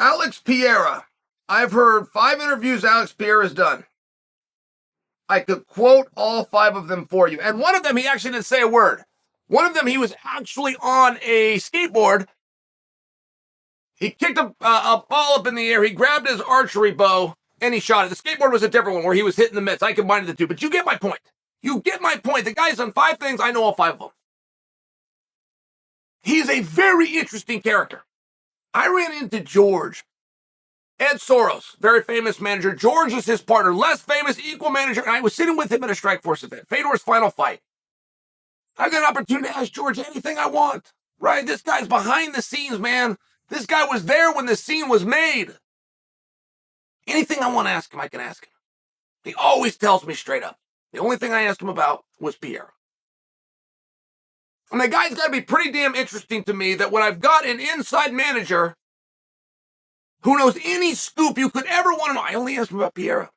Alex Pereira. I've heard 5 interviews Alex Pereira has done. I could quote all 5 of them for you. And one of them, he actually didn't say a word. One of them, he was actually on a skateboard. He kicked a ball up in the air. He grabbed his archery bow and he shot it. The skateboard was a different one where he was hitting the mitts. I combined the two, but you get my point. You get my point. The guy's done 5 things. I know all 5 of them. He's a very interesting character. I ran into George, Ed Soros, very famous manager. George is his partner, less famous, equal manager. And I was sitting with him at a Strikeforce event, Fedor's final fight. I got an opportunity to ask George anything I want, right? This guy's behind the scenes, man. This guy was there when the scene was made. Anything I want to ask him, I can ask him. He always tells me straight up. The only thing I asked him about was Pereira. And the guy's got to be pretty damn interesting to me that when I've got an inside manager who knows any scoop you could ever want to know, I only asked him about Pereira.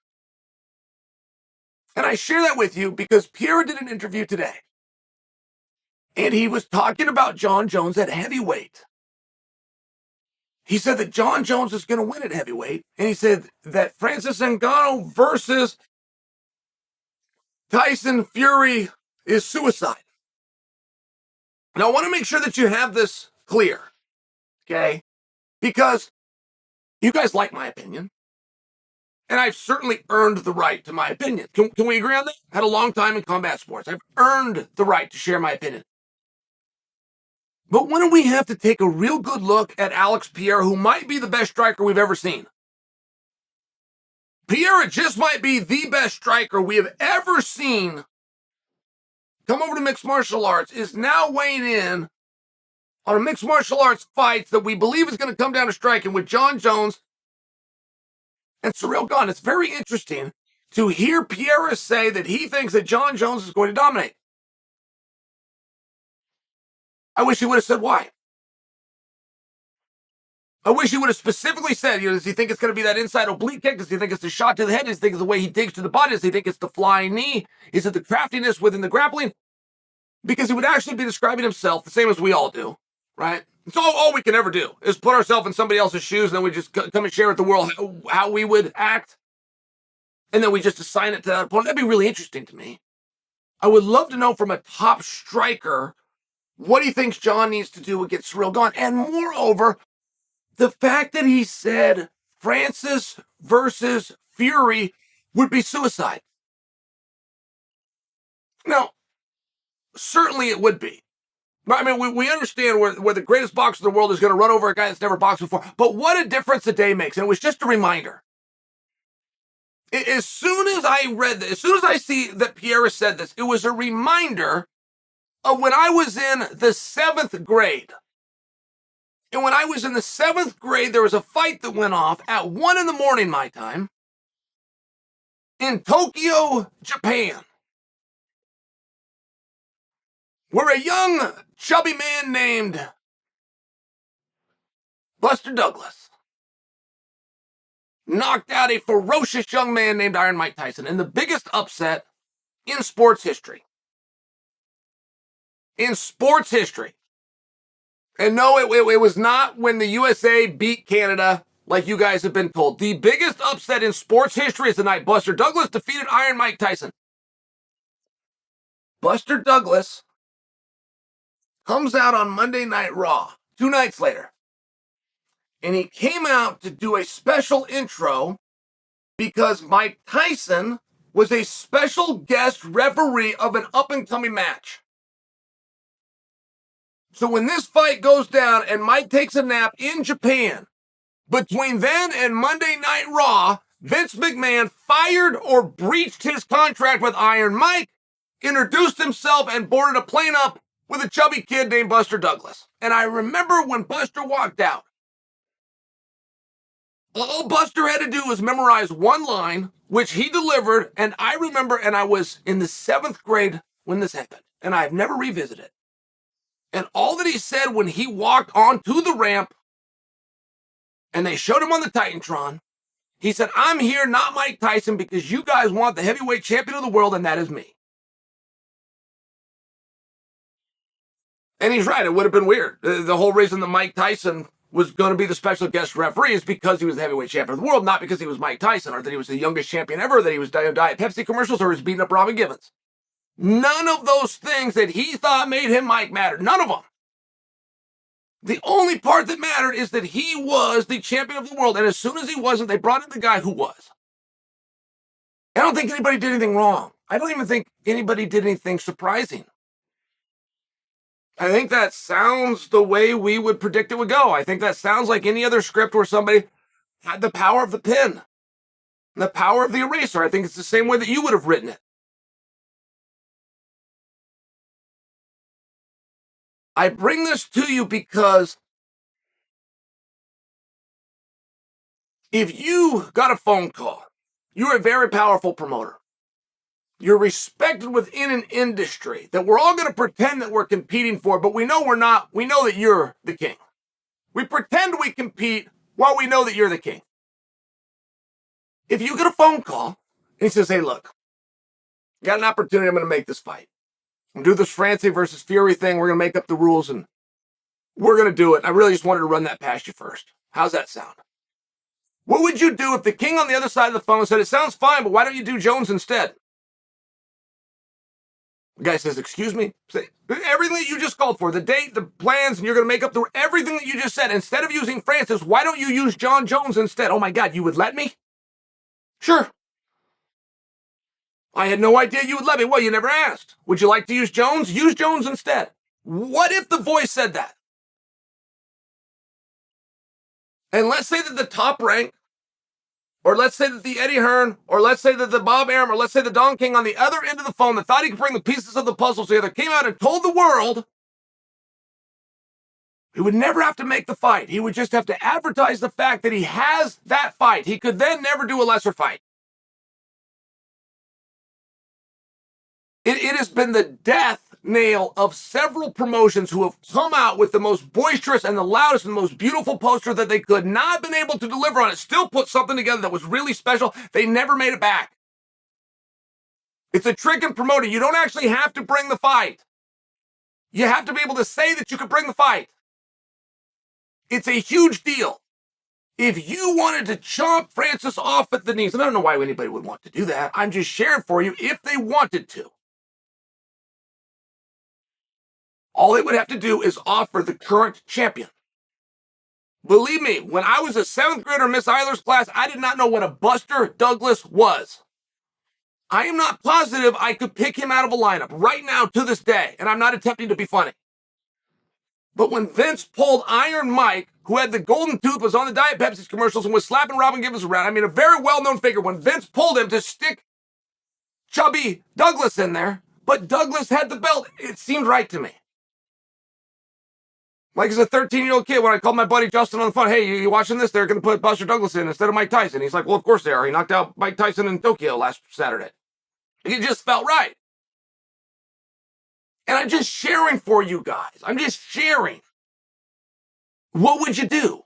And I share that with you because Pereira did an interview today. And he was talking about Jon Jones at heavyweight. He said that Jon Jones is going to win at heavyweight. And he said that Francis Ngannou versus Tyson Fury is suicide. Now, I want to make sure that you have this clear, okay? Because you guys like my opinion, and I've certainly earned the right to my opinion. Can we agree on that? I had a long time in combat sports. I've earned the right to share my opinion. But when do we have to take a real good look at Alex Pereira, who might be the best striker we've ever seen? Pereira just might be the best striker we have ever seen come over to mixed martial arts, is now weighing in on a mixed martial arts fight that we believe is going to come down to striking with Jon Jones and Ciryl Gane. It's very interesting to hear Pereira say that he thinks that Jon Jones is going to dominate. I wish he would have said why. I wish he would have specifically said, does he think it's going to be that inside oblique kick? Does he think it's the shot to the head? Does he think it's the way he digs to the body? Does he think it's the flying knee? Is it the craftiness within the grappling? Because he would actually be describing himself the same as we all do, right? It's all we can ever do is put ourselves in somebody else's shoes, and then we just come and share with the world how we would act. And then we just assign it to that opponent. That'd be really interesting to me. I would love to know from a top striker what he thinks Jon needs to do against Ciryl Gane. And moreover, the fact that he said Francis versus Fury would be suicide. Now, certainly it would be. I mean, we understand where the greatest boxer in the world is going to run over a guy that's never boxed before. But what a difference a day makes. And it was just a reminder. As soon as I read this, as soon as I see that Pereira said this, it was a reminder of when I was in the 7th grade. And when I was in the 7th grade, there was a fight that went off at 1 a.m. my time in Tokyo, Japan, where a young, chubby man named Buster Douglas knocked out a ferocious young man named Iron Mike Tyson in the biggest upset in sports history. In sports history. And no, it was not when the USA beat Canada, like you guys have been told. The biggest upset in sports history is the night Buster Douglas defeated Iron Mike Tyson. Buster Douglas comes out on Monday Night Raw, 2 nights later. And he came out to do a special intro because Mike Tyson was a special guest referee of an up-and-coming match. So when this fight goes down and Mike takes a nap in Japan, between then and Monday Night Raw, Vince McMahon fired or breached his contract with Iron Mike, introduced himself, and boarded a plane up with a chubby kid named Buster Douglas. And I remember when Buster walked out, all Buster had to do was memorize one line, which he delivered, and I remember, and I was in the 7th grade when this happened, and I've never revisited it. And all that he said when he walked onto the ramp and they showed him on the Titantron, he said, "I'm here, not Mike Tyson, because you guys want the heavyweight champion of the world, and that is me." And he's right. It would have been weird. The whole reason that Mike Tyson was going to be the special guest referee is because he was the heavyweight champion of the world, not because he was Mike Tyson or that he was the youngest champion ever, that he was Diet Pepsi commercials or he was beating up Robin Givens. None of those things that he thought made him Mike mattered. None of them. The only part that mattered is that he was the champion of the world. And as soon as he wasn't, they brought in the guy who was. I don't think anybody did anything wrong. I don't even think anybody did anything surprising. I think that sounds the way we would predict it would go. I think that sounds like any other script where somebody had the power of the pen, the power of the eraser. I think it's the same way that you would have written it. I bring this to you because if you got a phone call, you're a very powerful promoter. You're respected within an industry that we're all going to pretend that we're competing for, but we know we're not. We know that you're the king. We pretend we compete while we know that you're the king. If you get a phone call and he says, hey, look, got an opportunity. I'm going to make this fight. I'm going to do this Francis versus Fury thing. We're going to make up the rules and we're going to do it. I really just wanted to run that past you first. How's that sound? What would you do if the king on the other side of the phone said, it sounds fine, but why don't you do Jones instead? The guy says, excuse me? Say, everything that you just called for, the date, the plans, and you're going to make up everything that you just said. Instead of using Francis, why don't you use Jon Jones instead? Oh my God, you would let me? Sure. I had no idea you would let me. Well, you never asked. Would you like to use Jones? Use Jones instead. What if the voice said that? And let's say that the top rank, or let's say that the Eddie Hearn, or let's say that the Bob Arum, or let's say the Don King on the other end of the phone that thought he could bring the pieces of the puzzle together came out and told the world he would never have to make the fight. He would just have to advertise the fact that he has that fight. He could then never do a lesser fight. It has been the death nail of several promotions who have come out with the most boisterous and the loudest and the most beautiful poster that they could, not been able to deliver on it, still put something together that was really special. They never made it back. It's a trick in promoting. You don't actually have to bring the fight. You have to be able to say that you can bring the fight. It's a huge deal. If you wanted to chomp Francis off at the knees, and I don't know why anybody would want to do that. I'm just sharing for you if they wanted to. All they would have to do is offer the current champion. Believe me, when I was a 7th grader in Miss Eiler's class, I did not know what a Buster Douglas was. I am not positive I could pick him out of a lineup right now to this day, and I'm not attempting to be funny. But when Vince pulled Iron Mike, who had the golden tooth, was on the Diet Pepsi commercials and was slapping Robin Givens around, I mean, a very well-known figure, when Vince pulled him to stick chubby Douglas in there, but Douglas had the belt, it seemed right to me. Like as a 13-year-old kid, when I called my buddy Justin on the phone, hey, you watching this? They're going to put Buster Douglas in instead of Mike Tyson. He's like, well, of course they are. He knocked out Mike Tyson in Tokyo last Saturday. It just felt right. And I'm just sharing for you guys. I'm just sharing. What would you do?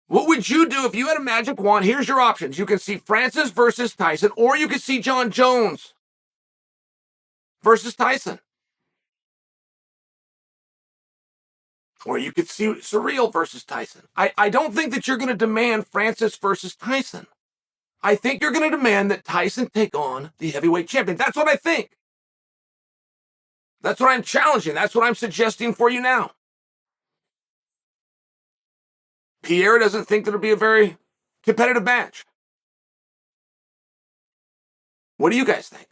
What would you do if you had a magic wand? Here's your options. You can see Francis versus Tyson, or you can see Jon Jones versus Tyson. Or you could see Surreal versus Tyson. I don't think that you're going to demand Francis versus Tyson. I think you're going to demand that Tyson take on the heavyweight champion. That's what I think. That's what I'm challenging. That's what I'm suggesting for you now. Pierre doesn't think that it'll be a very competitive match. What do you guys think?